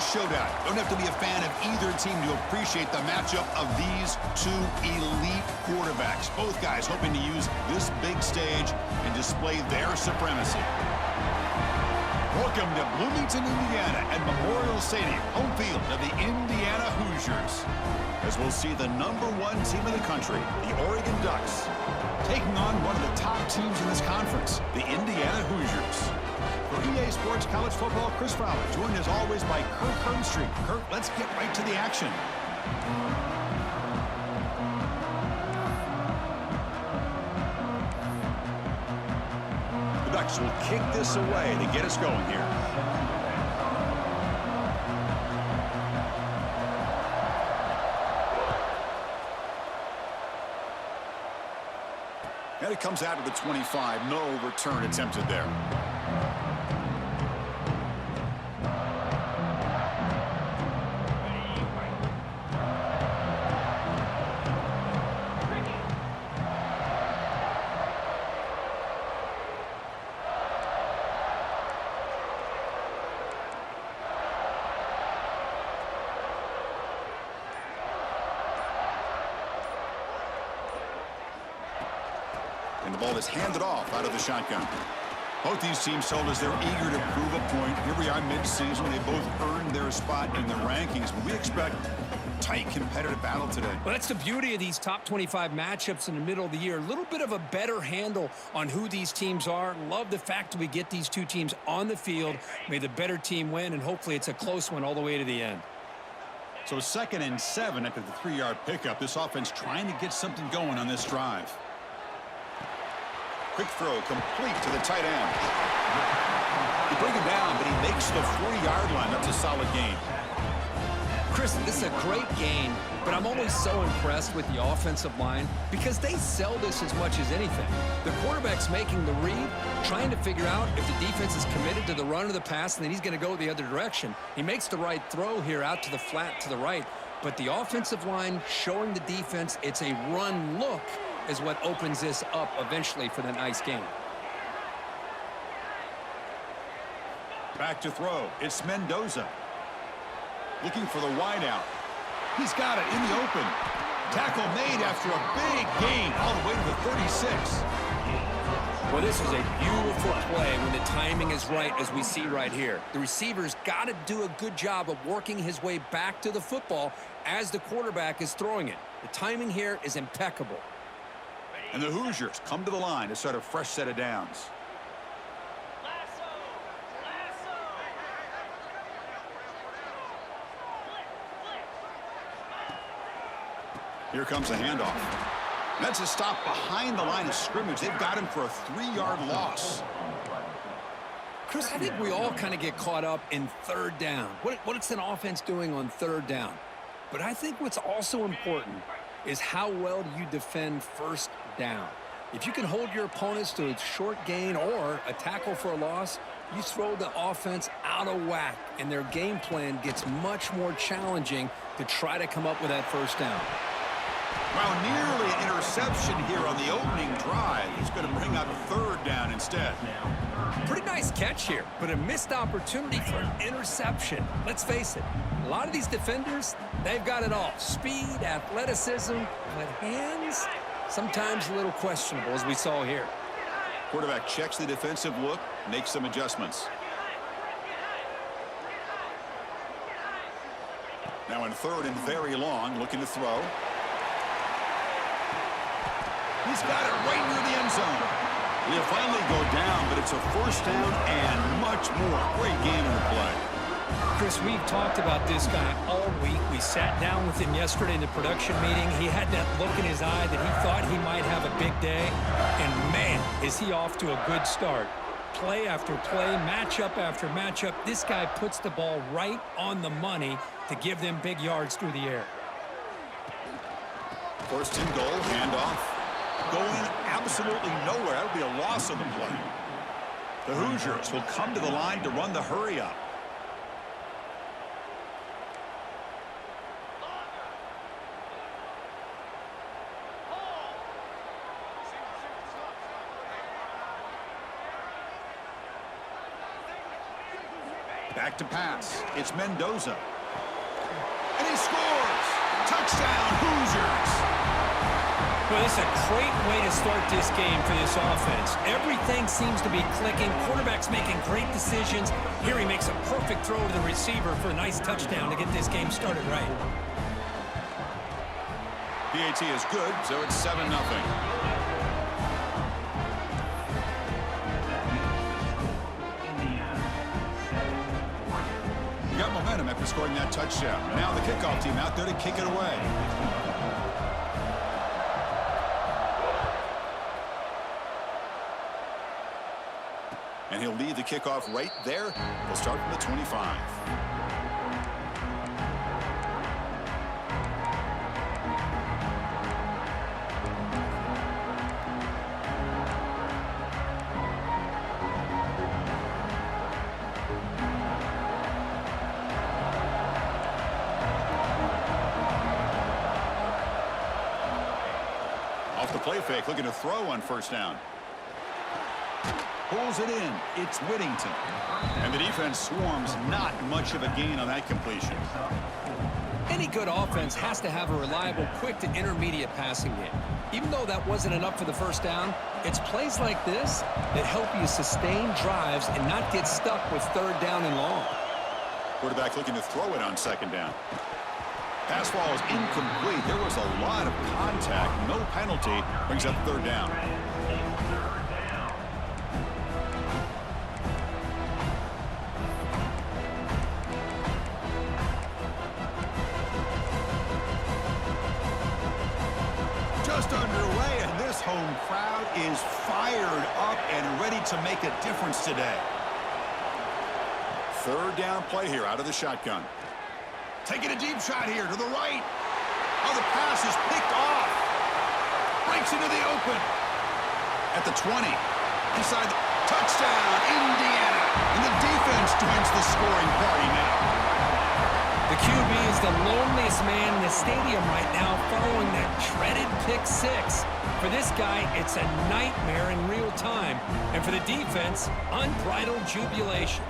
showdown. Don't have to be a fan of either team to appreciate the matchup of these two elite quarterbacks. Both guys hoping to use this big stage and display their supremacy. Welcome to Bloomington, Indiana at Memorial Stadium, home field of the Indiana Hoosiers. As we'll see the #1 team in the country, the Oregon Ducks, taking on one of the top teams in this conference, the Indiana Hoosiers. For EA Sports College Football, Chris Fowler, joined as always by Kirk Hermstreet. Kirk, let's get right to the action. The Ducks will kick this away to get us going here. And it comes out of the 25. No return attempted there. And the ball is handed off out of the shotgun. Both these teams told us they're eager to prove a point. Here we are mid-season. They both earned their spot in the rankings. But we expect a tight, competitive battle today. Well, that's the beauty of these top 25 matchups in the middle of the year. A little bit of a better handle on who these teams are. Love the fact that we get these two teams on the field. May the better team win, and hopefully it's a close one all the way to the end. So 2nd and 7 after the 3-yard pickup. This offense trying to get something going on this drive. Quick throw complete to the tight end. They bring him down, but he makes the 40-yard line. That's a solid gain. Chris, this is a great game, but I'm always so impressed with the offensive line because they sell this as much as anything. The quarterback's making the read, trying to figure out if the defense is committed to the run or the pass, and then he's going to go the other direction. He makes the right throw here out to the flat to the right, but the offensive line showing the defense it's a run look is what opens this up eventually for the nice game. Back to throw. It's Mendoza. Looking for the wideout. He's got it in the open. Tackle made after a big gain all the way to the 36. Well, this is a beautiful play when the timing is right, as we see right here. The receiver's got to do a good job of working his way back to the football as the quarterback is throwing it. The timing here is impeccable. And the Hoosiers come to the line to start a fresh set of downs. Here comes a handoff. That's a stop behind the line of scrimmage. They've got him for a 3-yard loss. Chris, I think we all kind of get caught up in 3rd down. What's an offense doing on 3rd down? But I think what's also important is how well do you defend 1st down. If you can hold your opponents to a short gain or a tackle for a loss, you throw the offense out of whack, and their game plan gets much more challenging to try to come up with that 1st down. Well, nearly an interception here on the opening drive. He's going to bring up 3rd down instead. Pretty nice catch here, but a missed opportunity for an interception. Let's face it, a lot of these defenders, they've got it all. Speed, athleticism, but hands, sometimes a little questionable, as we saw here. Quarterback checks the defensive look, makes some adjustments. Now in 3rd and very long, looking to throw. He's got it right near the end zone. He'll finally go down, but it's a 1st down and much more. Great game in the play. Chris, we've talked about this guy all week. We sat down with him yesterday in the production meeting. He had that look in his eye that he thought he might have a big day. And, man, is he off to a good start. Play after play, matchup after matchup. This guy puts the ball right on the money to give them big yards through the air. 1st and goal, handoff. Going absolutely nowhere. That'll be a loss on the play. The Hoosiers will come to the line to run the hurry up. Back to pass. It's Mendoza. And he scores! Touchdown, Hoosiers! Well, this is a great way to start this game for this offense. Everything seems to be clicking. Quarterback's making great decisions. Here he makes a perfect throw to the receiver for a nice touchdown to get this game started right. PAT is good, so it's 7-0. Got momentum after scoring that touchdown. Now the kickoff team out there to kick it away. And he'll lead the kickoff right there. He'll start from the 25. Off the play fake, looking to throw on first down. Pulls it in. It's Whittington. And the defense swarms. Not much of a gain on that completion. Any good offense has to have a reliable, quick to intermediate passing game. Even though that wasn't enough for the first down, it's plays like this that help you sustain drives and not get stuck with third down and long. Quarterback looking to throw it on second down. Pass ball is incomplete. There was a lot of contact. No penalty. Brings up third down. Just underway, and this home crowd is fired up and ready to make a difference today. Third down play here out of the shotgun. Taking a deep shot here to the right. Oh, the pass is picked off. Breaks into the open. At the 20. Inside the touchdown, Indiana. And the defense joins the scoring party now. The QB is the loneliest man in the stadium right now following that dreaded pick six. For this guy, it's a nightmare in real time. And for the defense, unbridled jubilation.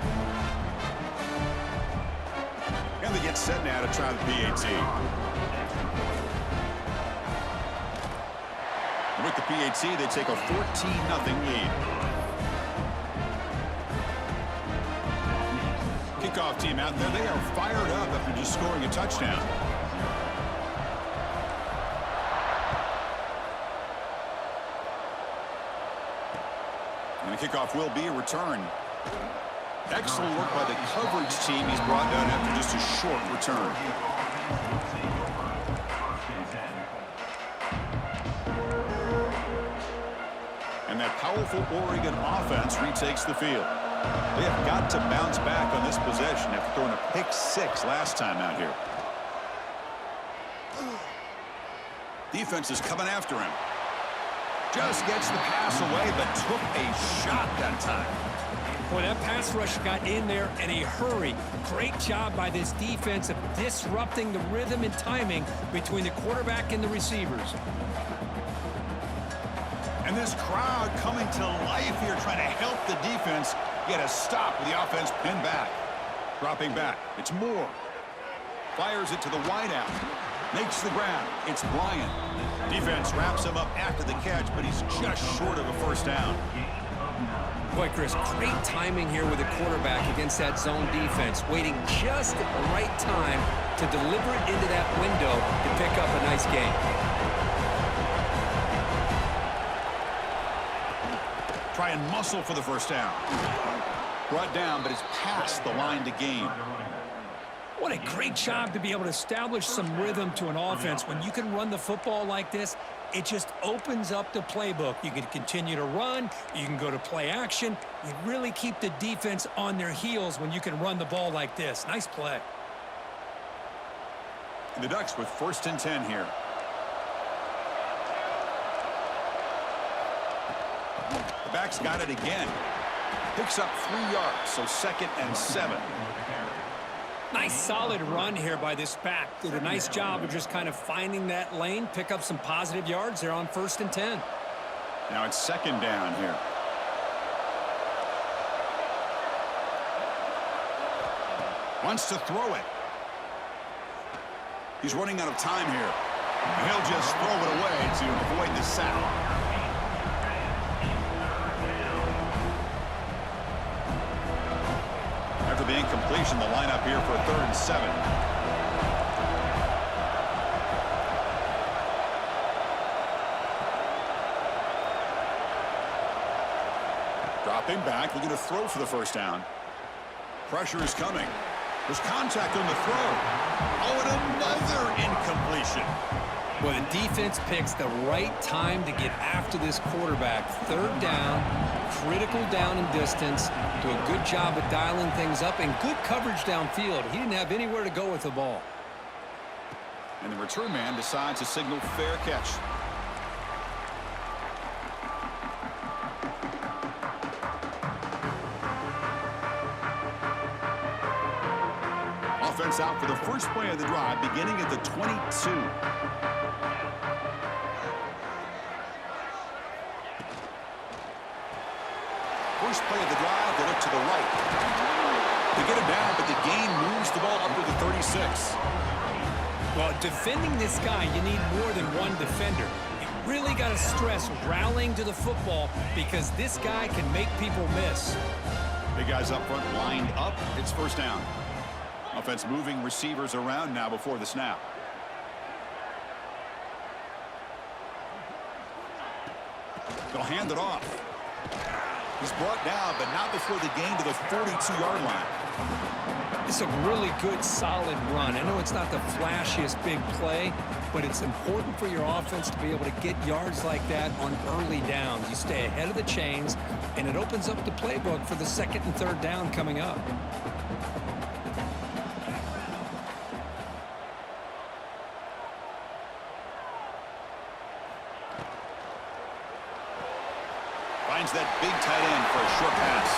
And they get set now to try the PAT. And with the PAT, they take a 14-0 lead. Kickoff team out there, they are fired up after just scoring a touchdown. And the kickoff will be a return. Excellent work by the coverage team. He's brought down after just a short return. And that powerful Oregon offense retakes the field. They have got to bounce back on this possession after throwing a pick six last time out here. Defense is coming after him. Just gets the pass away, but took a shot that time. Boy, that pass rush got in there in a hurry. Great job by this defense of disrupting the rhythm and timing between the quarterback and the receivers. And this crowd coming to life here, trying to help the defense get a stop with the offense pinned back. Dropping back. It's Moore. Fires it to the wideout. Makes the ground. It's Bryant. Defense wraps him up after the catch, but he's just short of a first down. Boy, Chris, great timing here with the quarterback against that zone defense, waiting just at the right time to deliver it into that window to pick up a nice gain. Try and muscle for the first down. Brought down, but it's past the line to gain. What a great job to be able to establish some rhythm to an offense. When you can run the football like this, it just opens up the playbook. You can continue to run. You can go to play action. You really keep the defense on their heels when you can run the ball like this. Nice play. The Ducks with 1st and 10 here. The back's got it again. Picks up 3 yards, so 2nd and 7. Nice solid run here by this back. Did a nice job of just kind of finding that lane, pick up some positive yards there on 1st and 10. Now it's 2nd down here. Wants to throw it. He's running out of time here. And he'll just throw it away to avoid the sack. After the incompletion, the lineup here for a 3rd and 7. Dropping back, looking to throw for the first down. Pressure is coming. There's contact on the throw. Oh, and another incompletion. Well, the defense picks the right time to get after this quarterback. 3rd down, critical down and distance. Do a good job of dialing things up and good coverage downfield. He didn't have anywhere to go with the ball. And the return man decides to signal fair catch. Offense out for the first play of the drive, beginning at the 22. First play of the drive, they look to the right. They get it down, but the gain moves the ball up to the 36. Well, defending this guy, you need more than one defender. You really got to stress rallying to the football because this guy can make people miss. Big guys up front lined up. It's first down. Offense moving receivers around now before the snap. They'll hand it off. He's brought down, but not before the gain to the 42-yard line. It's a really good, solid run. I know it's not the flashiest big play, but it's important for your offense to be able to get yards like that on early downs. You stay ahead of the chains, and it opens up the playbook for the 2nd and 3rd down coming up. Finds that big tight end for a short pass.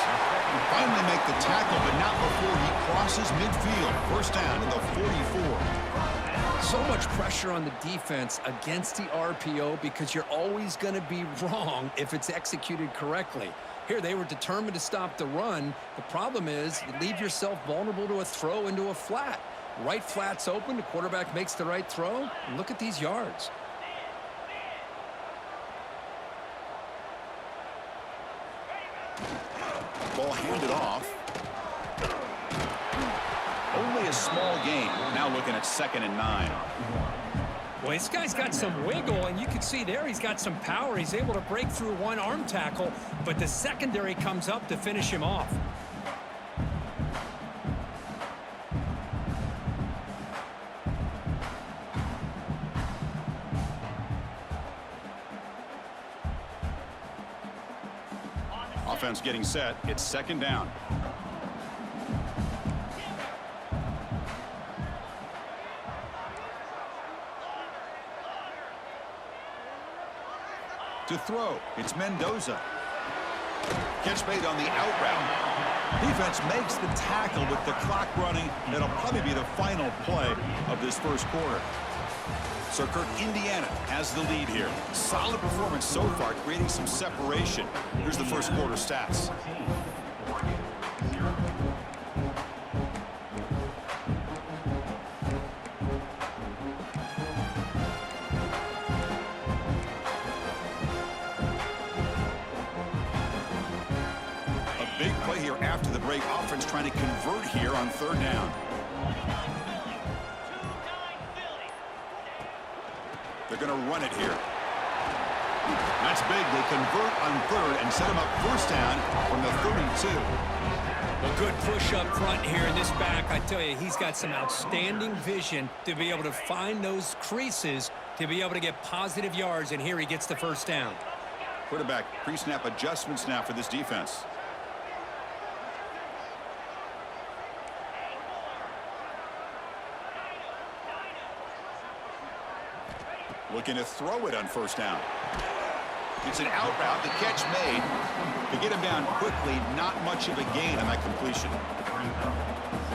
Finally make the tackle, but not before he crosses midfield. First down to the 44. So much pressure on the defense against the RPO because you're always going to be wrong if it's executed correctly. Here, they were determined to stop the run. The problem is you leave yourself vulnerable to a throw into a flat. Right flat's open, the quarterback makes the right throw, and look at these yards. Ball handed off. Only a small gain. Now looking at 2nd and 9. Well, this guy's got some wiggle, and you can see there he's got some power. He's able to break through one arm tackle, but the secondary comes up to finish him off. Offense getting set. It's 2nd down. To throw, it's Mendoza. Catch made on the out route. Defense makes the tackle with the clock running. That'll probably be the final play of this first quarter. So Kirk, Indiana has the lead here. Solid performance so far, creating some separation. Here's the first quarter stats. A big play here after the break. Offense trying to convert here on 3rd down. They're going to run it here. That's big. They convert on 3rd and set him up first down from the 32. Well, good push up front here in this back. I tell you, he's got some outstanding vision to be able to find those creases to be able to get positive yards, and here he gets the first down. Quarterback pre-snap adjustments now for this defense. Looking to throw it on first down. It's an out route. The catch made. To get him down quickly, not much of a gain on that completion.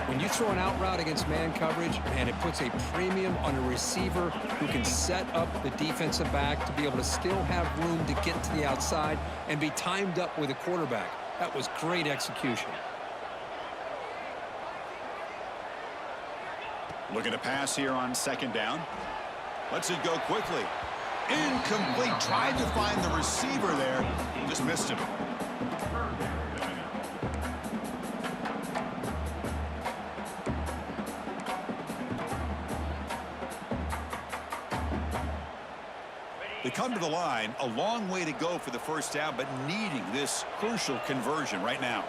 When you throw an out route against man coverage, man, it puts a premium on a receiver who can set up the defensive back to be able to still have room to get to the outside and be timed up with a quarterback. That was great execution. Looking to pass here on second down. Lets it go quickly. Incomplete. Tried to find the receiver there. Just missed him. They come to the line, a long way to go for the first down, but needing this crucial conversion right now.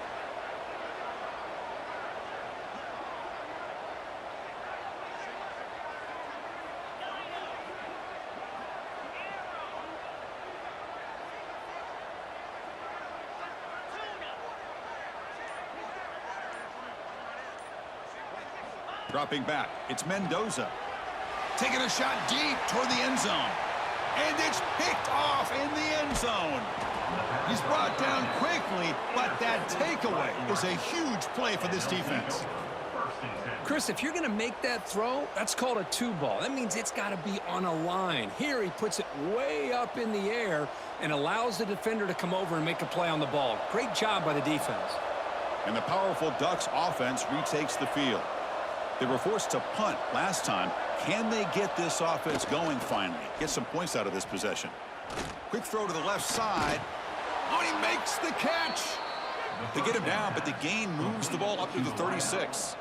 Dropping back, it's Mendoza. Taking a shot deep toward the end zone. And it's picked off in the end zone. He's brought down quickly, but that takeaway is a huge play for this defense. Chris, if you're going to make that throw, that's called a two-ball. That means it's got to be on a line. Here he puts it way up in the air and allows the defender to come over and make a play on the ball. Great job by the defense. And the powerful Ducks offense retakes the field. They were forced to punt last time. Can they get this offense going finally? Get some points out of this possession. Quick throw to the left side. Oh, he makes the catch. They get him down, but the gain moves the ball up to the 36.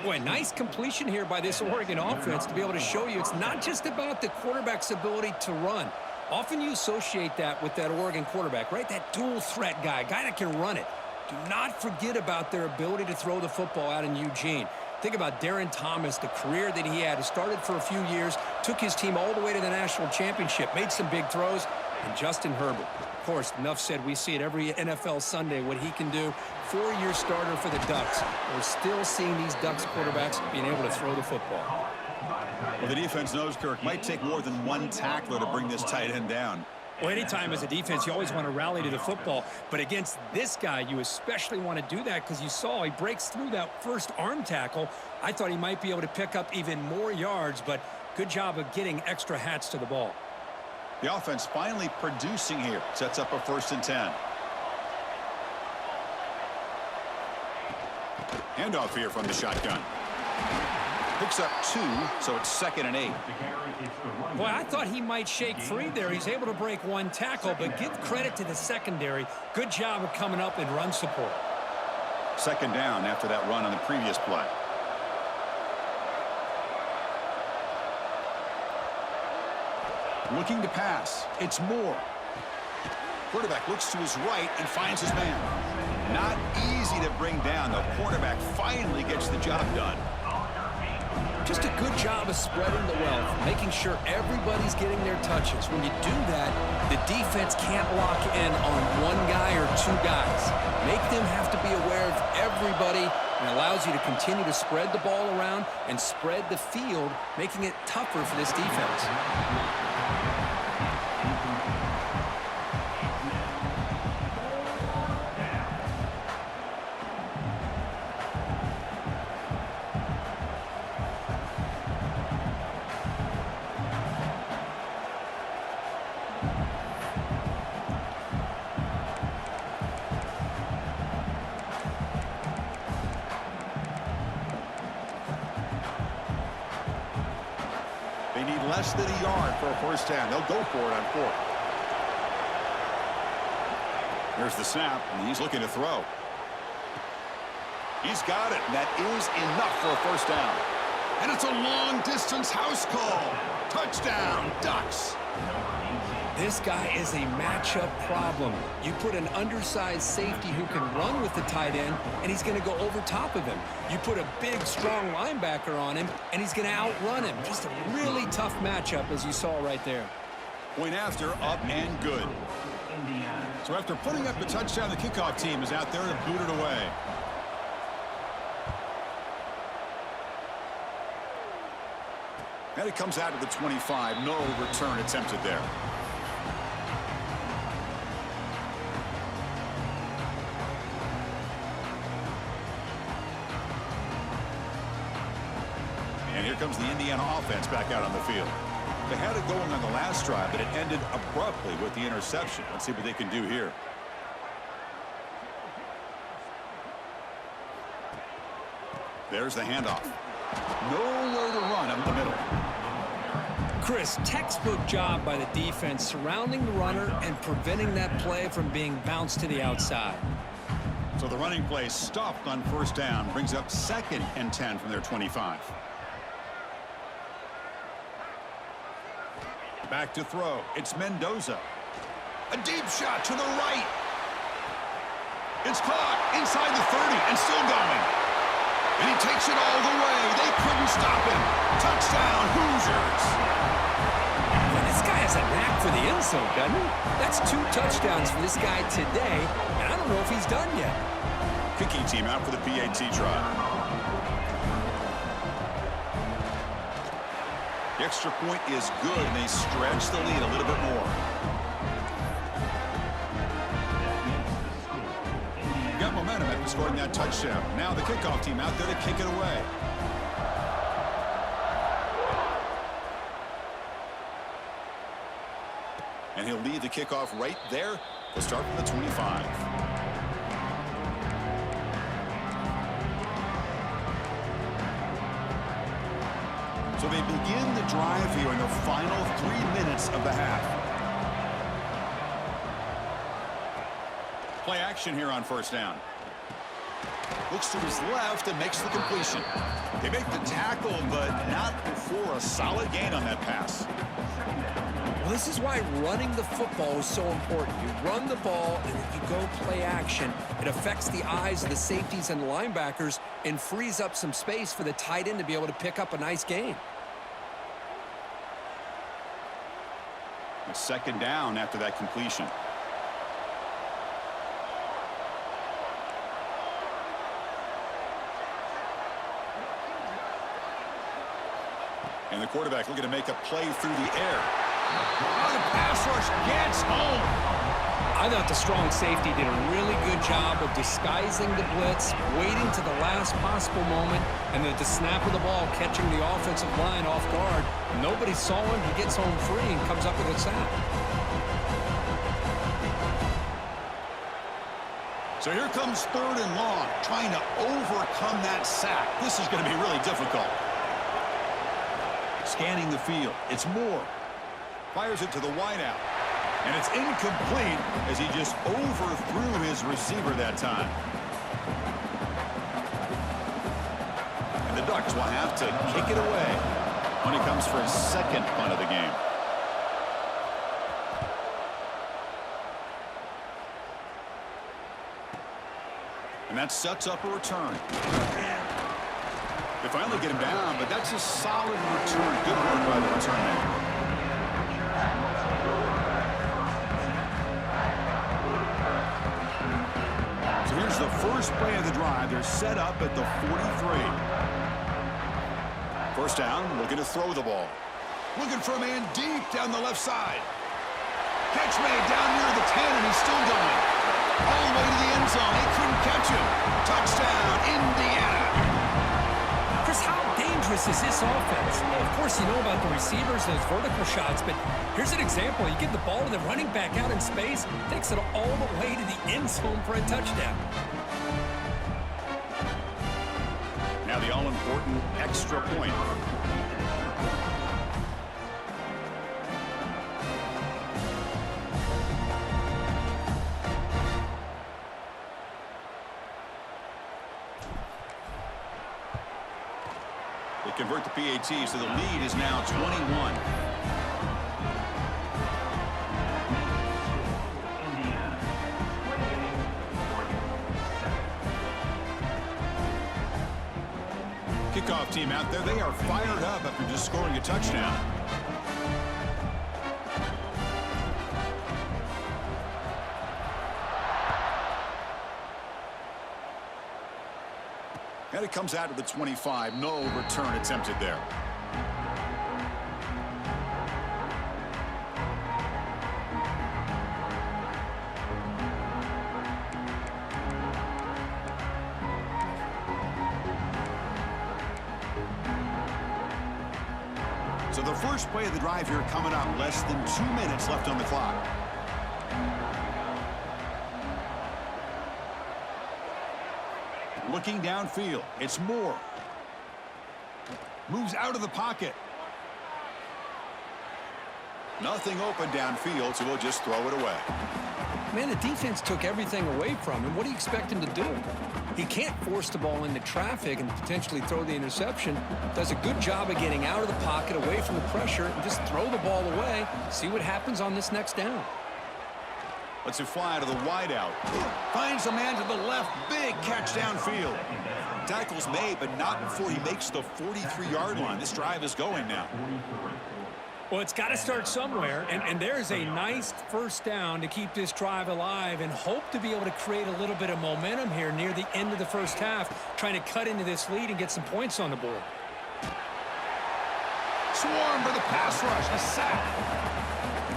Boy, nice completion here by this Oregon offense to be able to show you it's not just about the quarterback's ability to run. Often you associate that with that Oregon quarterback, right? That dual threat guy that can run it. Do not forget about their ability to throw the football out in Eugene. Think about Darren Thomas, the career that he had. He started for a few years, took his team all the way to the national championship, made some big throws, and Justin Herbert. Of course, enough said, we see it every NFL Sunday what he can do. 4-year starter for the Ducks. We're still seeing these Ducks quarterbacks being able to throw the football. Well, the defense knows, Kirk, might take more than one tackler to bring this tight end down. Well, anytime as a defense, you always want to rally to the football. But against this guy, you especially want to do that because you saw he breaks through that first arm tackle. I thought he might be able to pick up even more yards, but good job of getting extra hats to the ball. The offense finally producing here. Sets up a 1st and 10. Handoff here from the shotgun. Picks up 2, so it's 2nd and 8. Boy, I thought he might shake free there. He's able to break one tackle, but give credit to the secondary. Good job of coming up in run support. 2nd down after that run on the previous play. Looking to pass. It's Moore. Quarterback looks to his right and finds his man. Not easy to bring down. The quarterback finally gets the job done. Just a good job of spreading the wealth, making sure everybody's getting their touches. When you do that, the defense can't lock in on one guy or 2 guys. Make them have to be aware of everybody and allows you to continue to spread the ball around and spread the field, making it tougher for this defense. They need less than a yard for a 1st down. They'll go for it on 4th. Here's the snap, and he's looking to throw. He's got it, and that is enough for a 1st down. And it's a long-distance house call. Touchdown, Ducks. This guy is a matchup problem. You put an undersized safety who can run with the tight end, and he's going to go over top of him. You put a big, strong linebacker on him, and he's going to outrun him. Just a really tough matchup, as you saw right there. Point after, up and good. So after putting up the touchdown, the kickoff team is out there to boot it away. And it comes out to the 25. No return attempted there. And here comes the Indiana offense back out on the field. They had it going on the last drive, but it ended abruptly with the interception. Let's see what they can do here. There's the handoff. Nowhere to run up the middle. Chris, textbook job by the defense surrounding the runner and preventing that play from being bounced to the outside. So the running play stopped on first down, brings up 2nd and 10 from their 25. Back to throw. It's Mendoza. A deep shot to the right. It's caught inside the 30 and still going. And he takes it all the way. They couldn't stop him. Touchdown, Hoosiers. Well, this guy has a knack for the end zone, doesn't he? That's 2 touchdowns for this guy today, and I don't know if he's done yet. Kicking team out for the PAT try. The extra point is good, and they stretch the lead a little bit more. Got momentum after scoring that touchdown. Now the kickoff team out there to kick it away. And he'll lead the kickoff right there. We'll start from the 25. So they begin the drive here in the final 3 minutes of the half. Play action here on first down. Looks to his left and makes the completion. They make the tackle, but not before a solid gain on that pass. Well, this is why running the football is so important. You run the ball and then you go play action. It affects the eyes of the safeties and the linebackers and frees up some space for the tight end to be able to pick up a nice gain. A 2nd down after that completion. And the quarterback looking to make a play through the air. Oh, the pass rush gets home. I thought the strong safety did a really good job of disguising the blitz, waiting to the last possible moment, and then at the snap of the ball, catching the offensive line off guard. Nobody saw him. He gets home free and comes up with a sack. So here comes 3rd and long, trying to overcome that sack. This is going to be really difficult. Scanning the field. It's Moore. Fires it to the wideout. And it's incomplete as he just overthrew his receiver that time. And the Ducks will have to kick it away when it comes for his 2nd punt of the game. And that sets up a return. They finally get him down, but that's a solid return. Good work by the return man. So here's the first play of the drive. They're set up at the 43. First down, looking to throw the ball. Looking for a man deep down the left side. Catch made down near the 10, and he's still going. All the way to the end zone. They couldn't catch him. Touchdown, Indiana. Chris, how dangerous is this offense? Well, of course, you know about the receivers and those vertical shots, but here's an example. You give the ball to the running back out in space, takes it all the way to the end zone for a touchdown. Now the all-important extra point. They convert the PAT, so the lead is now 21. Kickoff team out there. They are fired up after just scoring a touchdown. And it comes out to the 25. No return attempted there. So the first play of the drive here coming up. Less than 2 minutes left on the clock. Looking downfield, it's Moore. Moves out of the pocket. Nothing open downfield, so we'll just throw it away. Man, the defense took everything away from him. What do you expect him to do? He can't force the ball into traffic and potentially throw the interception. Does a good job of getting out of the pocket, away from the pressure, and just throw the ball away. See what happens on this next down. Lets it fly to the wideout. Finds a man to the left. Big catch downfield. Tackle's made, but not before he makes the 43-yard line. This drive is going now. Well, it's got to start somewhere, and there's a nice first down to keep this drive alive and hope to be able to create a little bit of momentum here near the end of the first half, trying to cut into this lead and get some points on the board. Swarm for the pass rush. A sack.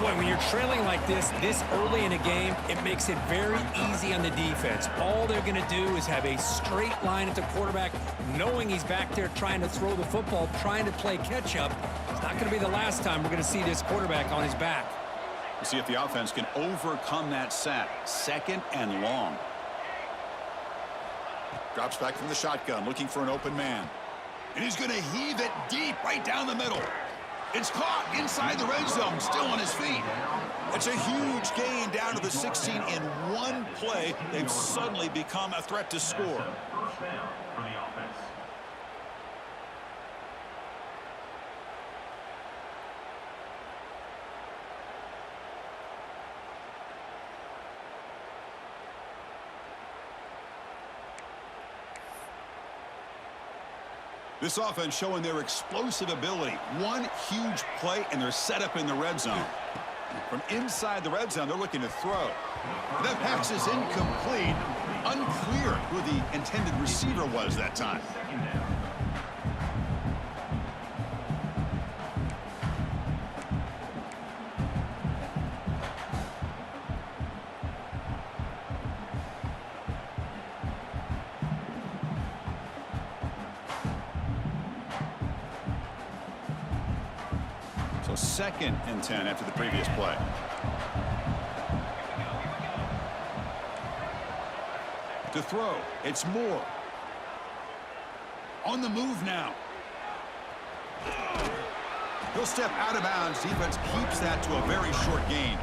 Boy, when you're trailing like this early in a game, it makes it very easy on the defense. All they're going to do is have a straight line at the quarterback, knowing he's back there trying to throw the football, trying to play catch-up. It's not going to be the last time we're going to see this quarterback on his back. We'll see if the offense can overcome that sack. 2nd and long. Drops back from the shotgun, looking for an open man. And he's going to heave it deep right down the middle. It's caught inside the red zone, still on his feet. It's a huge gain down to the 16 in one play. They've suddenly become a threat to score. This offense showing their explosive ability. One huge play, and they're set up in the red zone. From inside the red zone, they're looking to throw. That pass is incomplete. Unclear who the intended receiver was that time. So 2nd and 10 after the previous play. To throw, it's Moore. On the move now. He'll step out of bounds. Defense keeps that to a very short gain.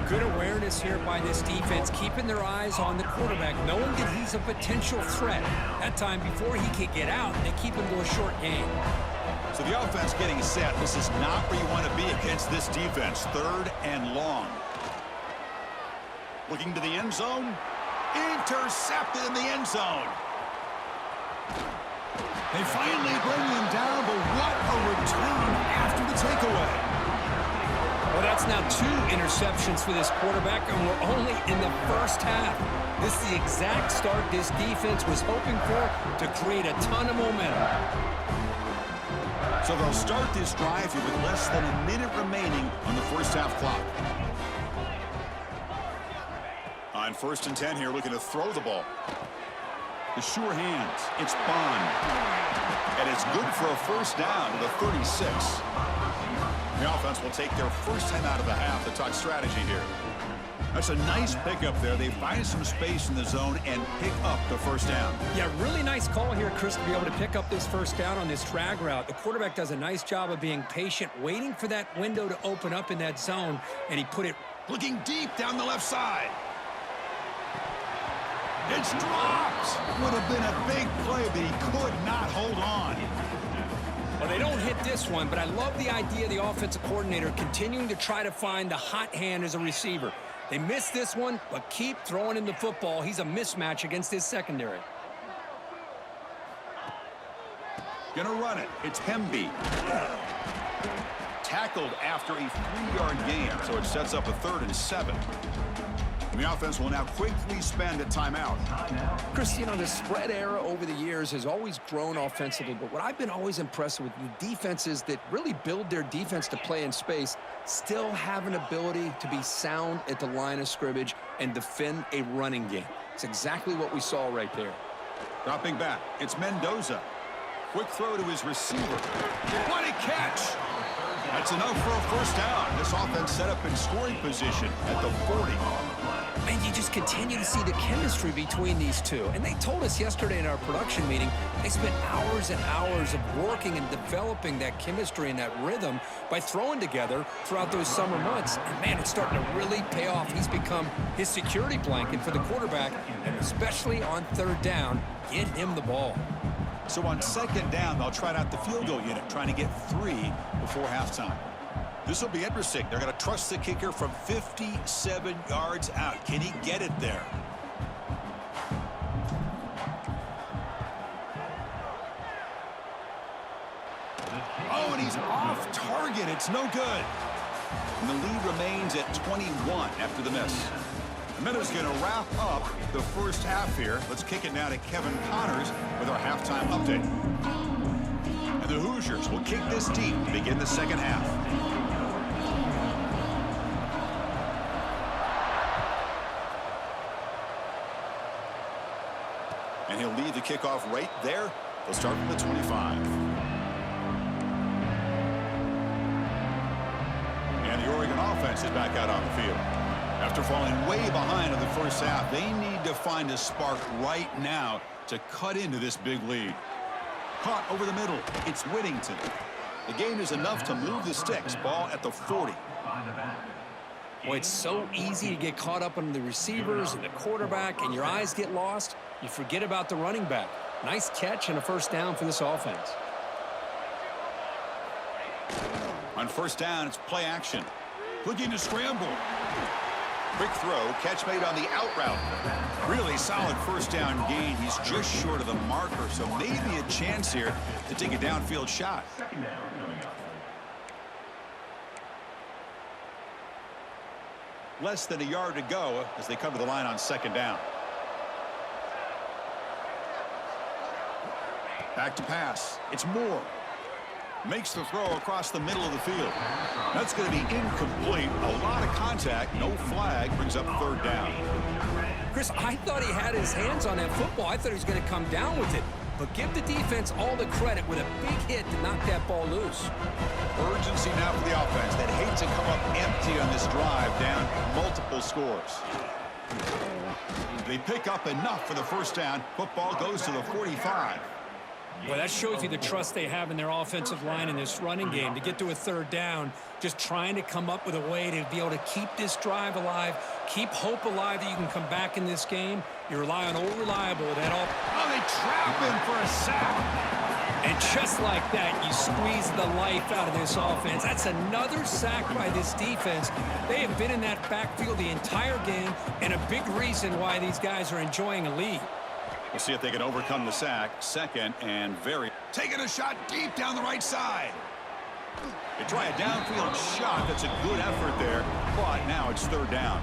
Good awareness here by this defense, keeping their eyes on the quarterback, knowing that he's a potential threat. That time before he could get out, they keep him to a short gain. So the offense getting set. This is not where you want to be against this defense. 3rd and long. Looking to the end zone. Intercepted in the end zone. They finally bring him down, but what a return after the takeaway. Well, that's now 2 interceptions for this quarterback, and we're only in the first half. This is the exact start this defense was hoping for to create a ton of momentum. So they'll start this drive here with less than a minute remaining on the first half clock. On 1st and 10 here, looking to throw the ball. The sure hands. It's Bond. And it's good for a first down to the 36. The offense will take their first time out of the half to talk strategy here. That's a nice pickup there. They find some space in the zone and pick up the first down. Yeah, really nice call here, Chris, to be able to pick up this first down on this drag route. The quarterback does a nice job of being patient, waiting for that window to open up in that zone, and he put it looking deep down the left side. It's dropped. Would have been a big play, but he could not hold on. Well, they don't hit this one, but I love the idea of the offensive coordinator continuing to try to find the hot hand as a receiver. They missed this one, but keep throwing him the football. He's a mismatch against his secondary. Gonna run it. It's Hemby. Tackled after a 3-yard gain, so it sets up a 3rd and 7. And the offense will now quickly spend a timeout. Chris, you know, the spread era over the years has always grown offensively, but what I've been always impressed with the defenses that really build their defense to play in space still have an ability to be sound at the line of scrimmage and defend a running game. It's exactly what we saw right there. Dropping back, it's Mendoza. Quick throw to his receiver. What a catch! That's enough for a first down. This offense set up in scoring position at the 40. Man, you just continue to see the chemistry between these two. And they told us yesterday in our production meeting, they spent hours and hours of working and developing that chemistry and that rhythm by throwing together throughout those summer months. And man, it's starting to really pay off. He's become his security blanket for the quarterback, and especially on third down, get him the ball. So on second down, they'll try out the field goal unit, trying to get 3 before halftime. This will be interesting. They're going to trust the kicker from 57 yards out. Can he get it there? Oh, and he's off target. It's no good. And the lead remains at 21 after the miss. The Meadows going to wrap up the first half here. Let's kick it now to Kevin Connors with our halftime update. And the Hoosiers will kick this deep to begin the second half. And he'll lead the kickoff right there. They'll start from the 25. And the Oregon offense is back out on the field. After falling way behind in the first half, they need to find a spark right now to cut into this big lead. Caught over the middle. It's Whittington. The gain is enough to move the sticks. Ball at the 40. Boy, it's so easy to get caught up on the receivers and the quarterback, and your eyes get lost. You forget about the running back. Nice catch and a first down for this offense. On first down, it's play action. Looking to scramble. Quick throw, catch made on the out route. Really solid first down gain. He's just short of the marker, so maybe a chance here to take a downfield shot. Less than a yard to go as they come to the line on second down. Back to pass. It's Moore. Makes the throw across the middle of the field. That's going to be incomplete. A lot of contact. No flag. Brings up third down. Chris, I thought he had his hands on that football. I thought he was going to come down with it. But give the defense all the credit with a big hit to knock that ball loose. Urgency now for the offense that hates to come up empty on this drive, down multiple scores. They pick up enough for the first down. Football goes to the 45. Well, that shows you the trust they have in their offensive line in this running game to get to a third down, just trying to come up with a way to be able to keep this drive alive, keep hope alive that you can come back in this game. You rely on old reliable. Oh, they trap him for a sack. And just like that, you squeeze the life out of this offense. That's another sack by this defense. They have been in that backfield the entire game, and a big reason why these guys are enjoying a lead. We'll see if they can overcome the sack. Second and very. Taking a shot deep down the right side. They try a downfield shot. That's a good effort there, but now it's third down.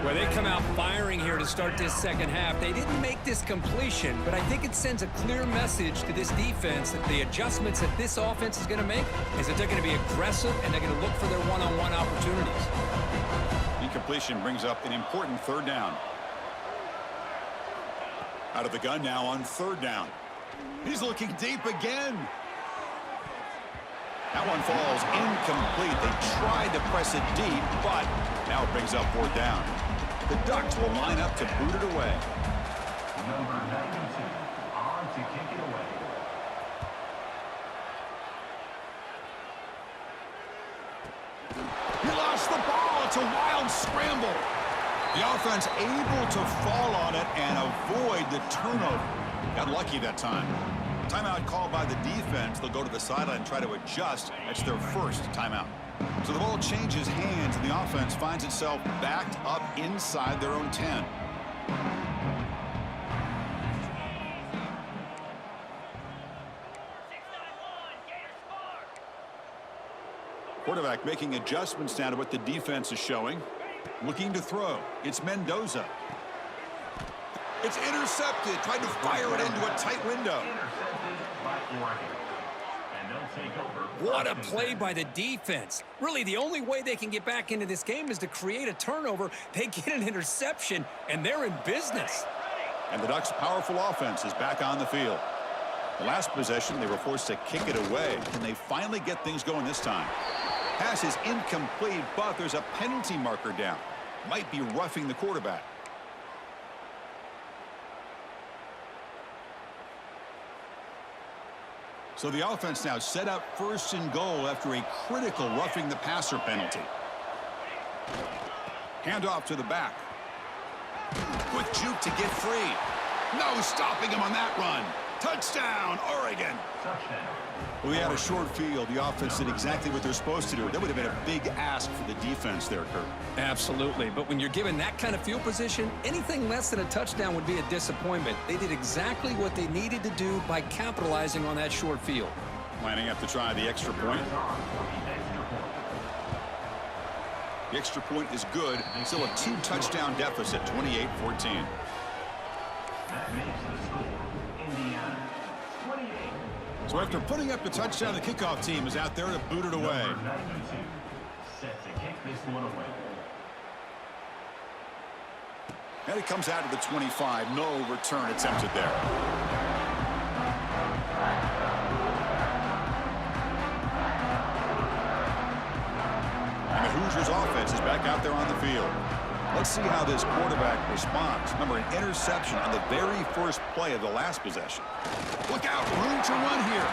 Well, they come out firing here to start this second half. They didn't make this completion, but I think it sends a clear message to this defense that the adjustments that this offense is going to make is that they're going to be aggressive and they're going to look for their one-on-one opportunities. Incompletion brings up an important third down. Out of the gun now on third down. He's looking deep again. That one falls incomplete. They tried to press it deep, but now it brings up fourth down. The Ducks will line up to boot it away. Number 92 on to kick it away. He lost the ball. It's a wild scramble. The offense able to fall on it and avoid the turnover. Got lucky that time. Timeout called by the defense. They'll go to the sideline and try to adjust. That's their first timeout. So the ball changes hands, and the offense finds itself backed up inside their own 10. Quarterback making adjustments now to what the defense is showing. Looking to throw. It's Mendoza. It's intercepted. Tried to fire it into a tight window. What a play by the defense. Really, the only way they can get back into this game is to create a turnover. They get an interception, and they're in business. And the Ducks' powerful offense is back on the field. The last possession, they were forced to kick it away. Can they finally get things going this time? Pass is incomplete, but there's a penalty marker down. might be roughing the quarterback. So the offense now set up 1st and goal after a critical roughing the passer penalty. Handoff to the back. Quick juke to get free. No stopping him on that run. Touchdown, Oregon. Touchdown. We had a short field. The offense did exactly what they're supposed to do. That would have been a big ask for the defense there, Kurt. Absolutely. But when you're given that kind of field position, anything less than a touchdown would be a disappointment. They did exactly what they needed to do by capitalizing on that short field. Lining up to try the extra point. The extra point is good. Still a 2-touchdown deficit, 28-14. That makes the score Indiana 28. So after putting up the touchdown, the kickoff team is out there to boot it away. Number 92 set to kick this one away. And it comes out to the 25. No return attempted there. And the Hoosiers offense is back out there on the field. Let's see how this quarterback responds. Remember, an interception on the very first play of the last possession. Look out, room to run here.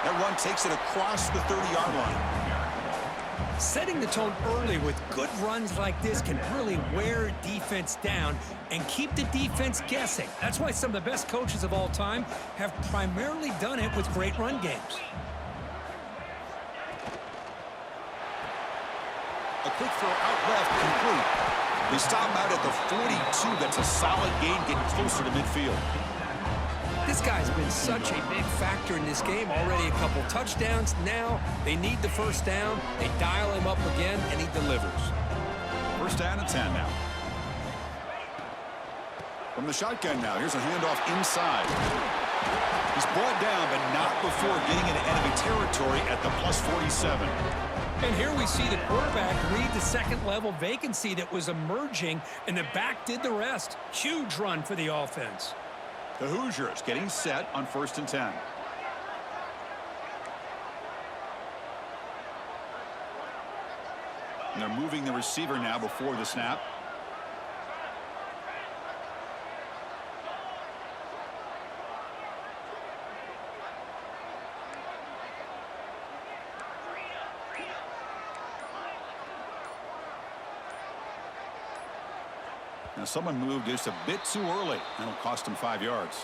That run takes it across the 30-yard line. Setting the tone early with good runs like this can really wear defense down and keep the defense guessing. That's why some of the best coaches of all time have primarily done it with great run games. A quick throw out left, complete. They stop out at the 42. That's a solid gain, getting closer to midfield. This guy's been such a big factor in this game. Already a couple touchdowns. Now they need the first down. They dial him up again, and he delivers. First down and 10 now. From the shotgun now, here's a handoff inside. He's brought down, but not before getting into enemy territory at the plus 47. And here we see the quarterback read the second-level vacancy that was emerging, and the back did the rest. Huge run for the offense. The Hoosiers getting set on 1st and 10. And they're moving the receiver now before the snap. Now someone moved just a bit too early. That'll cost him 5 yards.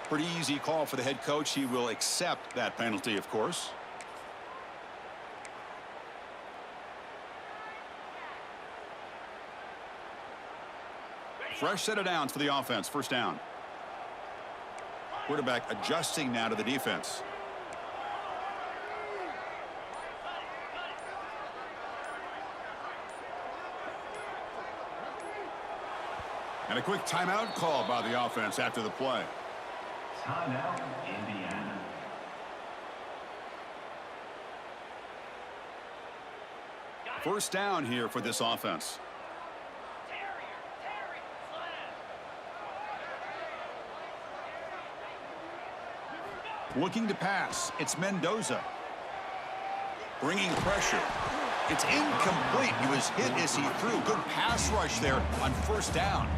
Pretty easy call for the head coach. He will accept that penalty, of course. Fresh set of downs for the offense. First down. Quarterback adjusting now to the defense. And a quick timeout call by the offense after the play. Timeout, Indiana. First down here for this offense. Looking to pass. It's Mendoza. Bringing pressure. It's incomplete. He was hit as he threw. Good pass rush there on first down.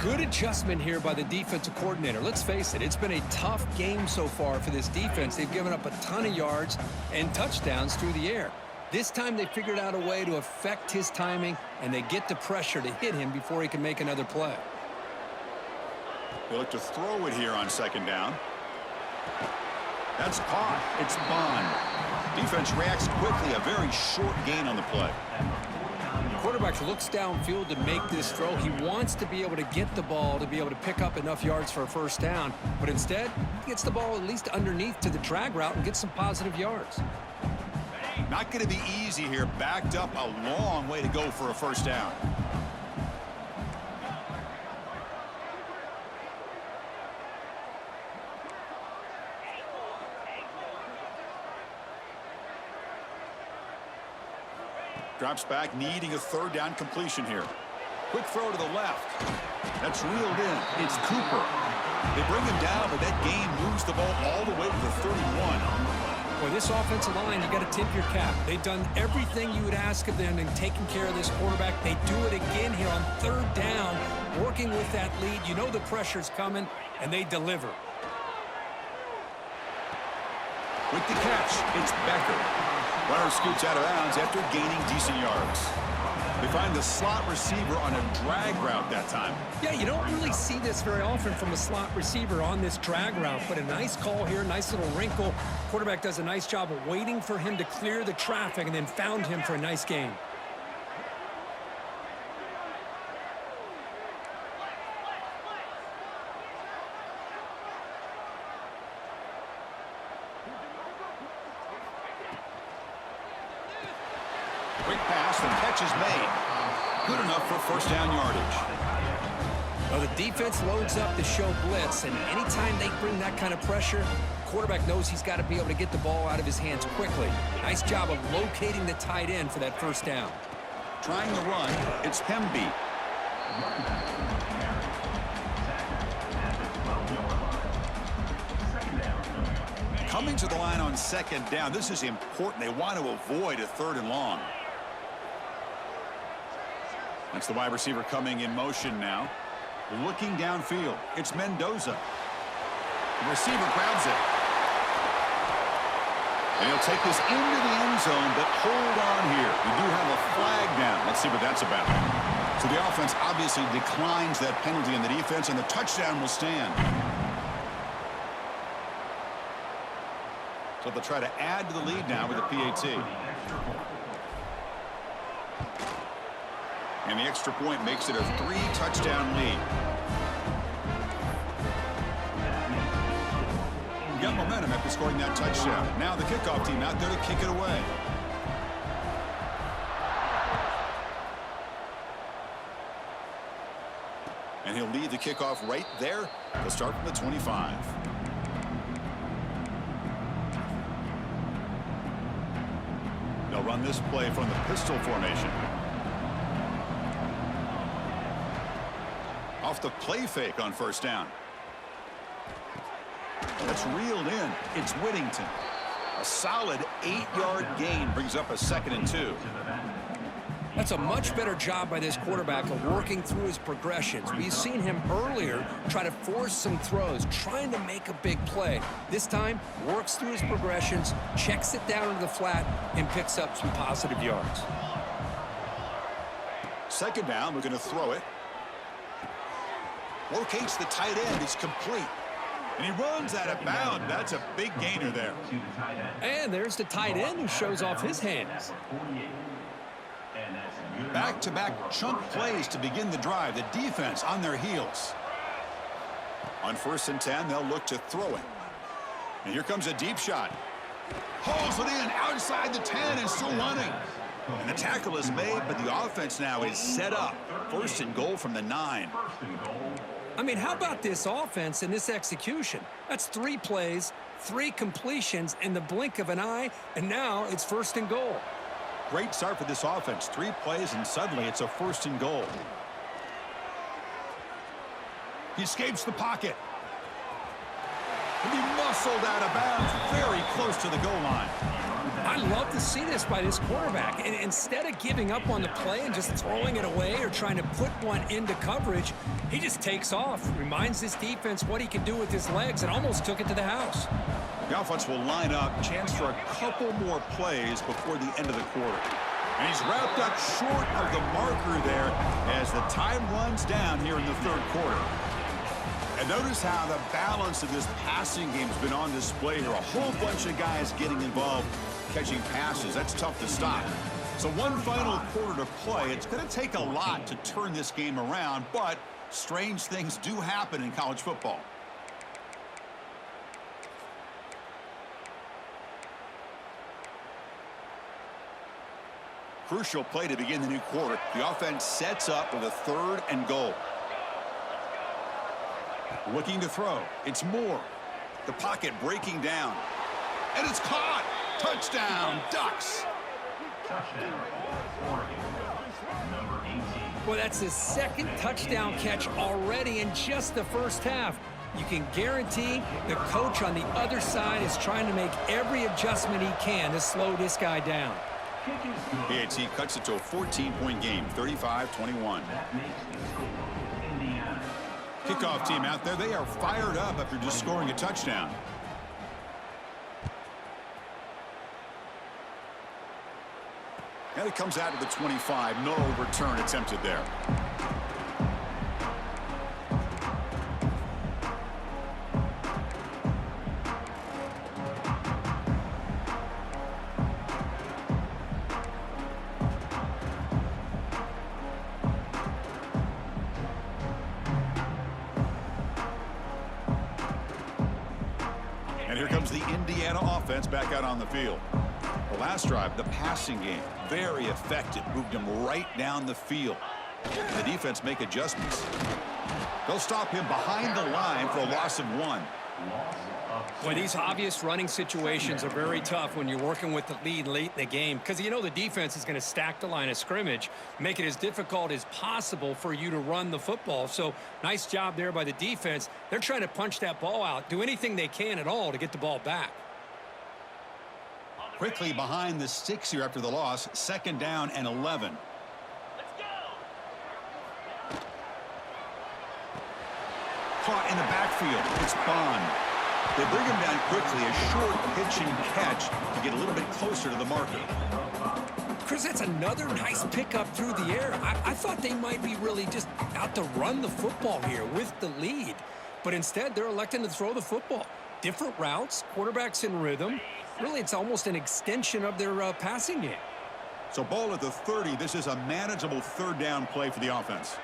Good adjustment here by the defensive coordinator. Let's face it, it's been a tough game so far for this defense. They've given up a ton of yards and touchdowns through the air. This time they figured out a way to affect his timing, and they get the pressure to hit him before he can make another play. They look to throw it here on second down. That's caught. It's Bond. Defense reacts quickly. A very short gain on the play. The quarterback looks downfield to make this throw. He wants to be able to get the ball to be able to pick up enough yards for a first down. But instead, he gets the ball at least underneath to the drag route and gets some positive yards. Not going to be easy here. Backed up a long way to go for a first down. Drops back, needing a third down completion here. Quick throw to the left. That's reeled in. It's Cooper. They bring him down, but that gain moves the ball all the way to the 31. Well, this offensive line, you got to tip your cap. They've done everything you would ask of them in taking care of this quarterback. They do it again here on third down, working with that lead. You know the pressure's coming, and they deliver. With the catch, it's Becker. Runner scoots out of bounds after gaining decent yards. They find the slot receiver on a drag route that time. Yeah, you don't really see this very often from a slot receiver on this drag route, but a nice call here, nice little wrinkle. Quarterback does a nice job of waiting for him to clear the traffic and then found him for a nice gain. Quick pass, the catch is made. Good enough for first down yardage. Well, the defense loads up to show blitz, and anytime they bring that kind of pressure, the quarterback knows he's got to be able to get the ball out of his hands quickly. Nice job of locating the tight end for that first down. Trying to run, it's Hemby. Coming to the line on second down, this is important. They want to avoid a third and long. That's the wide receiver coming in motion now. Looking downfield, it's Mendoza. The receiver grabs it. And he'll take this into the end zone, but hold on here. We do have a flag down. Let's see what that's about. So the offense obviously declines that penalty in the defense, and the touchdown will stand. So they'll try to add to the lead now with a PAT. And the extra point makes it a 3-touchdown lead. We got momentum after scoring that touchdown. Now the kickoff team out there to kick it away. And he'll lead the kickoff right there. They'll start from the 25. They'll run this play from the pistol formation. Off the play fake on first down. That's reeled in. It's Whittington. A solid 8-yard gain brings up a 2nd and 2. That's a much better job by this quarterback of working through his progressions. We've seen him earlier try to force some throws, trying to make a big play. This time, works through his progressions, checks it down into the flat, and picks up some positive yards. Second down, we're going to throw it. Locates the tight end. It's complete. And he runs out of bounds. That's a big gainer there. And there's the tight end who shows off his hands. Back-to-back chunk plays to begin the drive. The defense on their heels. On 1st and 10, they'll look to throw it. And here comes a deep shot. Hauls it in outside the 10 and still running. And the tackle is made, but the offense now is set up. 1st and goal from the 9. I mean, how about this offense and this execution? That's 3 plays, 3 completions in the blink of an eye, and now it's 1st and goal. Great start for this offense. 3 plays, and suddenly it's a 1st and goal. He escapes the pocket. And he muscled out of bounds very close to the goal line. I love to see this by this quarterback. And instead of giving up on the play and just throwing it away or trying to put one into coverage, he just takes off, reminds this defense what he can do with his legs, and almost took it to the house. The offense will line up, chance for a couple more plays before the end of the quarter. And he's wrapped up short of the marker there as the time runs down here in the 3rd quarter. And notice how the balance of this passing game has been on display here. A whole bunch of guys getting involved, catching passes. That's tough to stop. So one final quarter to play. It's going to take a lot to turn this game around, but strange things do happen in college football. Crucial play to begin the new quarter. The offense sets up with a 3rd and goal. Looking to throw. It's Moore. The pocket breaking down. And it's caught. Touchdown, Ducks. Touchdown, Oregon. Number 18. Well, that's his 2nd touchdown catch already in just the 1st half. you can guarantee the coach on the other side is trying to make every adjustment he can to slow this guy down. PAT cuts it to a 14-point game, 35-21. Kickoff team out there, they are fired up after just scoring a touchdown. And it comes out to the 25. No return attempted there. And here comes the Indiana offense back out on the field. The last drive, the passing game, very effective. Moved him right down the field. The defense make adjustments. They'll stop him behind the line for a loss of 1. Boy, these obvious running situations are very tough when you're working with the lead late in the game because you know the defense is going to stack the line of scrimmage, make it as difficult as possible for you to run the football. So nice job there by the defense. They're trying to punch that ball out, do anything they can at all to get the ball back. Quickly behind the 6 here after the loss, 2nd down and 11. Caught in the backfield. It's Bond. They bring him down quickly, a short pitch and catch to get a little bit closer to the marker. Chris, that's another nice pickup through the air. I thought they might be really just out to run the football here with the lead. But instead, they're electing to throw the football. Different routes, quarterbacks in rhythm. Really, it's almost an extension of their passing game. So ball at the 30. This is a manageable 3rd down play for the offense.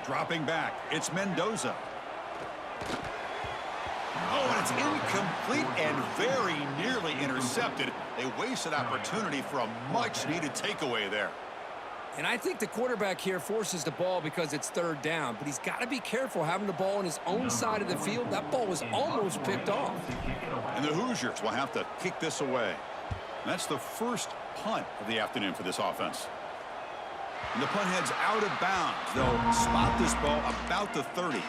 Dropping back, it's Mendoza. Oh, and it's incomplete and very nearly intercepted. They wasted opportunity for a much-needed takeaway there. And I think the quarterback here forces the ball because it's 3rd down, but he's got to be careful having the ball on his own side of the field. That ball was almost picked off. And the Hoosiers will have to kick this away. That's the first punt of the afternoon for this offense. And the punt heads out of bounds. They'll spot this ball about the 30.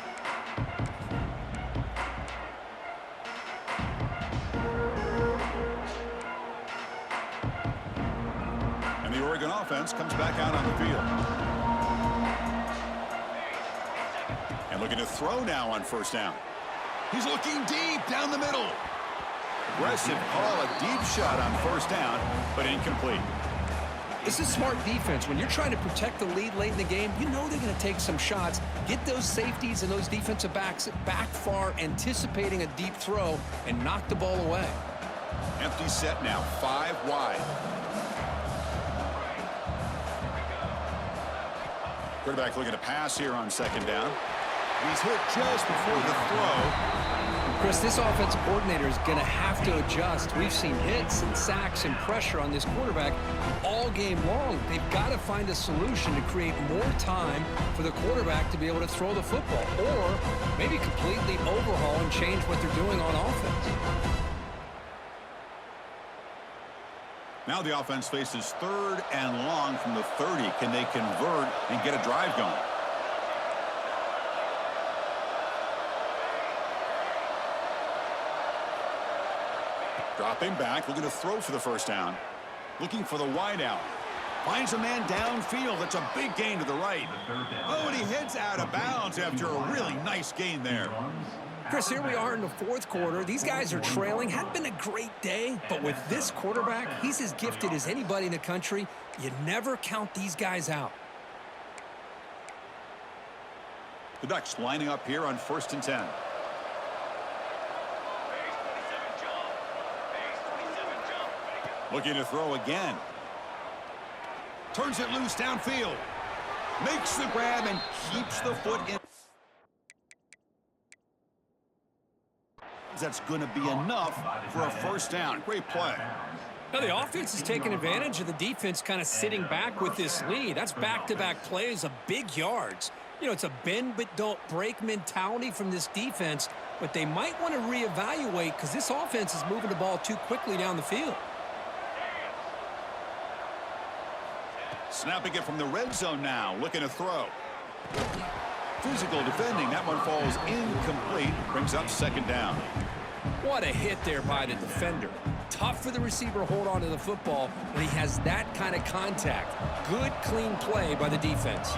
And the Oregon offense comes back out on the field. And looking to throw now on 1st down. He's looking deep down the middle. Aggressive call, a deep shot on 1st down, but incomplete. This is smart defense. When you're trying to protect the lead late in the game, you know they're going to take some shots, get those safeties and those defensive backs back far, anticipating a deep throw, and knock the ball away. Empty set now, 5 wide. Quarterback looking to pass here on 2nd down. He's hit just before the throw. Chris, this offensive coordinator is going to have to adjust. We've seen hits and sacks and pressure on this quarterback all game long. They've got to find a solution to create more time for the quarterback to be able to throw the football, or maybe completely overhaul and change what they're doing on offense. Now the offense faces 3rd and long from the 30. Can they convert and get a drive going? Dropping back, looking to throw for the 1st down. Looking for the wide out. Finds a man downfield. That's a big gain to the right. Oh, and he heads out of bounds after a really nice gain there. Chris, here we are in the 4th quarter. These guys are trailing. Hadn't been a great day, but with this quarterback, he's as gifted as anybody in the country. You never count these guys out. The Ducks lining up here on 1st and 10. Looking to throw again. Turns it loose downfield. Makes the grab and keeps the foot in. That's going to be enough for a 1st down. Great play. Now the offense is taking advantage of the defense kind of sitting back with this lead. That's back-to-back plays of big yards. You know, it's a bend but don't break mentality from this defense. but they might want to reevaluate because this offense is moving the ball too quickly down the field. Snapping it from the red zone now, looking to throw. Physical defending, that one falls incomplete, brings up second down. What a hit there by the defender. Tough for the receiver to hold on to the football when he has that kind of contact. Good, clean play by the defense.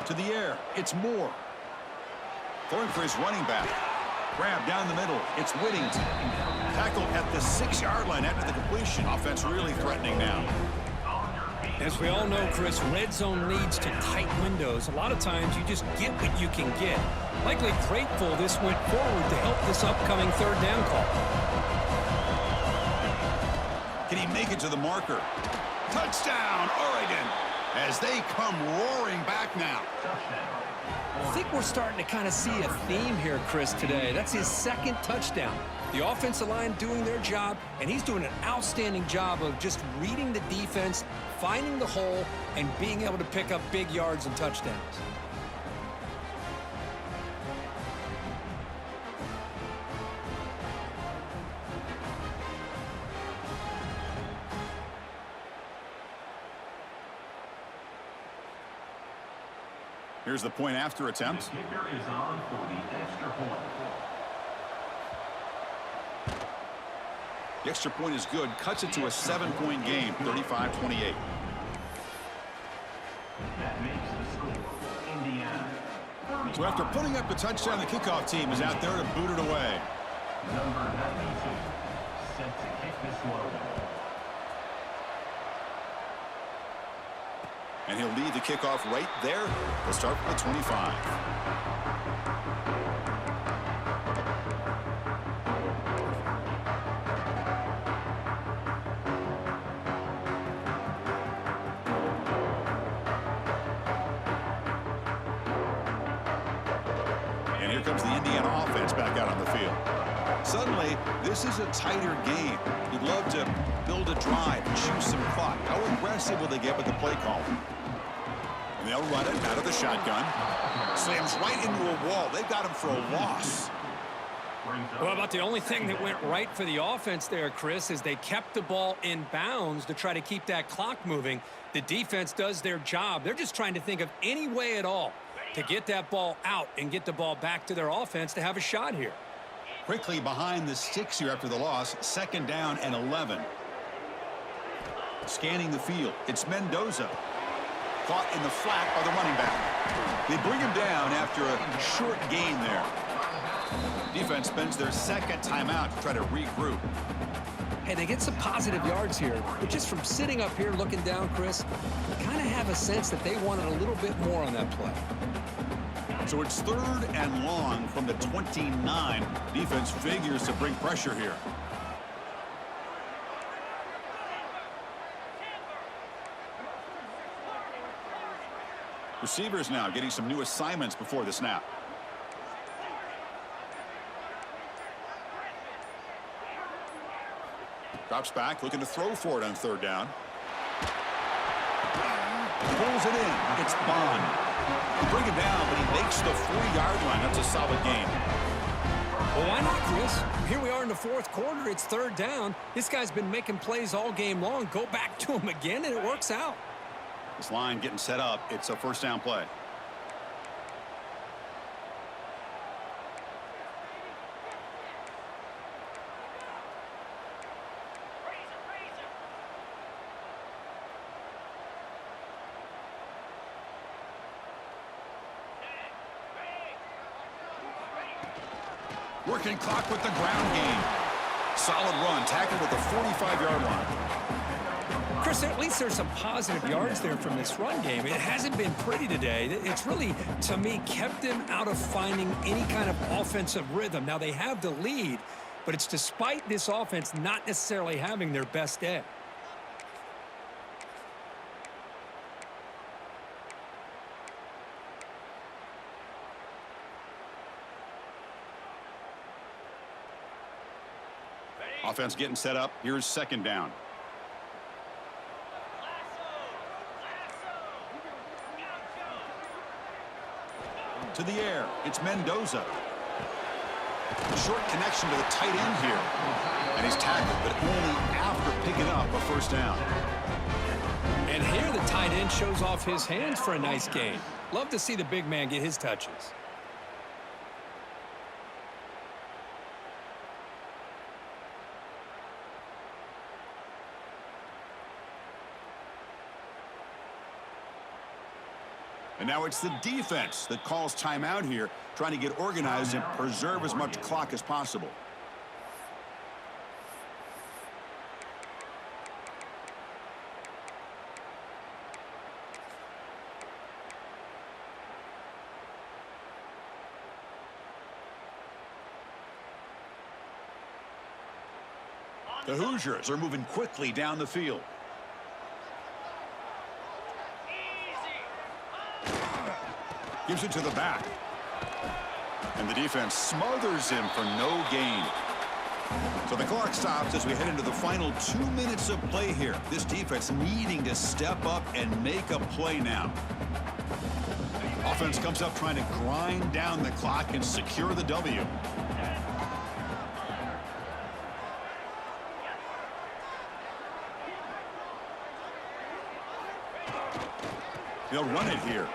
To the air, it's Moore. Throwing for his running back. Grab down the middle, it's Whittington. Tackled at the 6-yard line after the completion. Offense really threatening now. As we all know, Chris, red zone leads to tight windows. A lot of times you just get what you can get. Likely grateful this went forward to help this upcoming third down call. Can he make it to the marker? Touchdown, Oregon, as they come roaring back now. I think we're starting to kind of see a theme here, Chris, today. That's his second touchdown. The offensive line doing their job, and he's doing an outstanding job of just reading the defense, finding the hole, and being able to pick up big yards and touchdowns. Here's the point after attempt. The kicker is on for the extra point. The extra point is good. Cuts it to a 7-point game, 35-28. That makes the score Indiana. So after putting up the touchdown, the kickoff team is out there to boot it away. Number 92, set to kick this one. And he'll lead the kickoff right there. They'll start from the 25. And here comes the Indiana offense back out on the field. Suddenly, this is a tighter game. You'd love to build a drive and choose some clock. How aggressive will they get with the play call? And they'll run it out of the shotgun. Slams right into a wall. They've got him for a loss. Well, about the only thing that went right for the offense there, Chris, is they kept the ball in bounds to try to keep that clock moving. The defense does their job. They're just trying to think of any way at all to get that ball out and get the ball back to their offense to have a shot here. Quickly behind the sticks here after the loss. Second down and 11. Scanning the field. It's Mendoza. Caught in the flat by the running back. They bring him down after a short gain there. Defense spends their second timeout to try to regroup. Hey, they get some positive yards here, but just from sitting up here looking down, Chris, you kind of have a sense that they wanted a little bit more on that play. So it's third and long from the 29. Defense figures to bring pressure here. Receivers now getting some new assignments before the snap. Drops back, looking to throw for it on third down. Pulls it in. It's Bond. They bring him down, but he makes the 40-yard line. That's a solid game. Well, why not, Chris? Here we are in the fourth quarter. It's third down. This guy's been making plays all game long. Go back to him again, and it works out. This line getting set up. It's a first down play. Working clock with the ground game. Solid run, tackled at the 45-yard line. Chris, at least there's some positive yards there from this run game. It hasn't been pretty today. It's really, to me, kept them out of finding any kind of offensive rhythm. Now, they have the lead, but it's despite this offense not necessarily having their best day. Offense getting set up. Here's second down. To the air, it's Mendoza. Short connection to the tight end here. And he's tackled, but only after picking up a first down. And here the tight end shows off his hands for a nice gain. Love to see the big man get his touches. And now it's the defense that calls timeout here, trying to get organized and preserve as much clock as possible. The Hoosiers are moving quickly down the field. Gives it to the back. And the defense smothers him for no gain. So the clock stops as we head into the final 2 minutes of play here. This defense needing to step up and make a play now. Offense comes up trying to grind down the clock and secure the W. They'll run it here.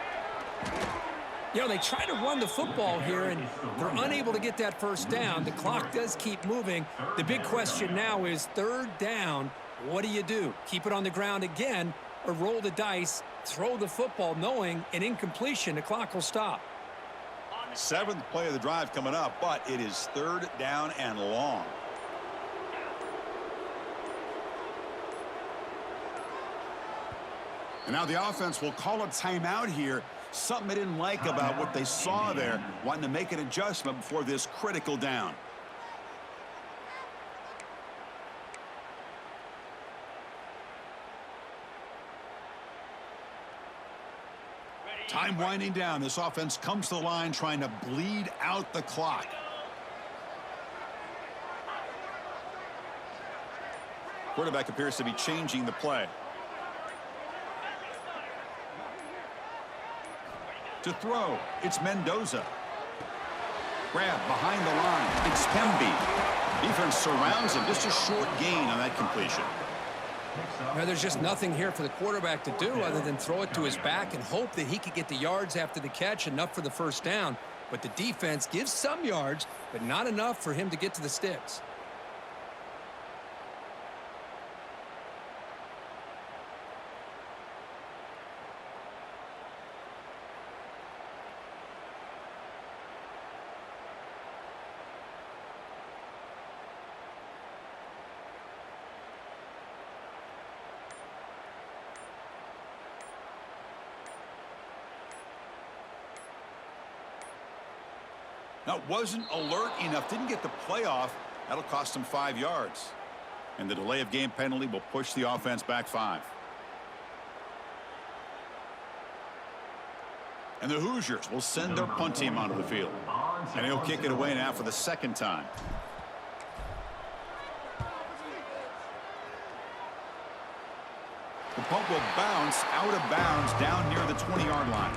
You know, they try to run the football here, and they're unable to get that first down. The clock does keep moving. The big question now is third down. What do you do? Keep it on the ground again, or roll the dice, throw the football, knowing an incompletion, the clock will stop. 7th play of the drive coming up, but it is third down and long. And now the offense will call a timeout here. Something they didn't like about what they saw there, wanting to make an adjustment before this critical down. Time winding down. This offense comes to the line trying to bleed out the clock. Quarterback appears to be changing the play. To throw, it's Mendoza. Grab behind the line, it's Pemby. Defense surrounds him, just a short gain on that completion. Now, there's just nothing here for the quarterback to do other than throw it to his back and hope that he could get the yards after the catch, enough for the first down. But the defense gives some yards, but not enough for him to get to the sticks. Now, wasn't alert enough, didn't get the play off. That'll cost him 5 yards. And the delay of game penalty will push the offense back 5. And the Hoosiers will send their punt team onto the field. And he'll kick it away now for the second time. The punt will bounce out of bounds down near the 20-yard line.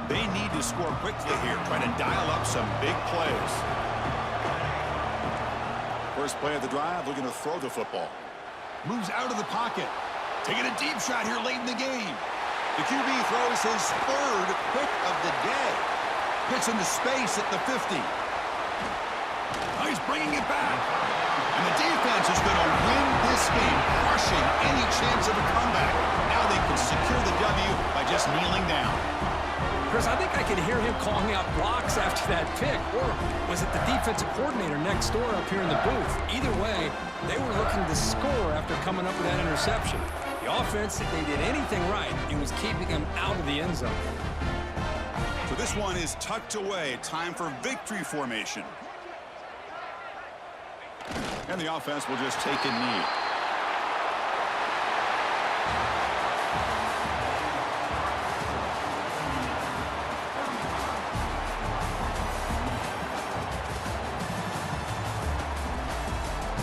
They need to score quickly here, trying to dial up some big plays. First play of the drive, looking to throw the football. Moves out of the pocket. Taking a deep shot here late in the game. The QB throws his 3rd pick of the day. Hits into space at the 50. Now he's bringing it back. And the defense is going to win this game, crushing any chance of a comeback. Now they can secure the W by just kneeling down. Chris, I think I could hear him calling out blocks after that pick. Or was it the defensive coordinator next door up here in the booth? Either way, they were looking to score after coming up with that interception. The offense, if they did anything right, it was keeping them out of the end zone. So this one is tucked away. Time for victory formation. And the offense will just take a knee.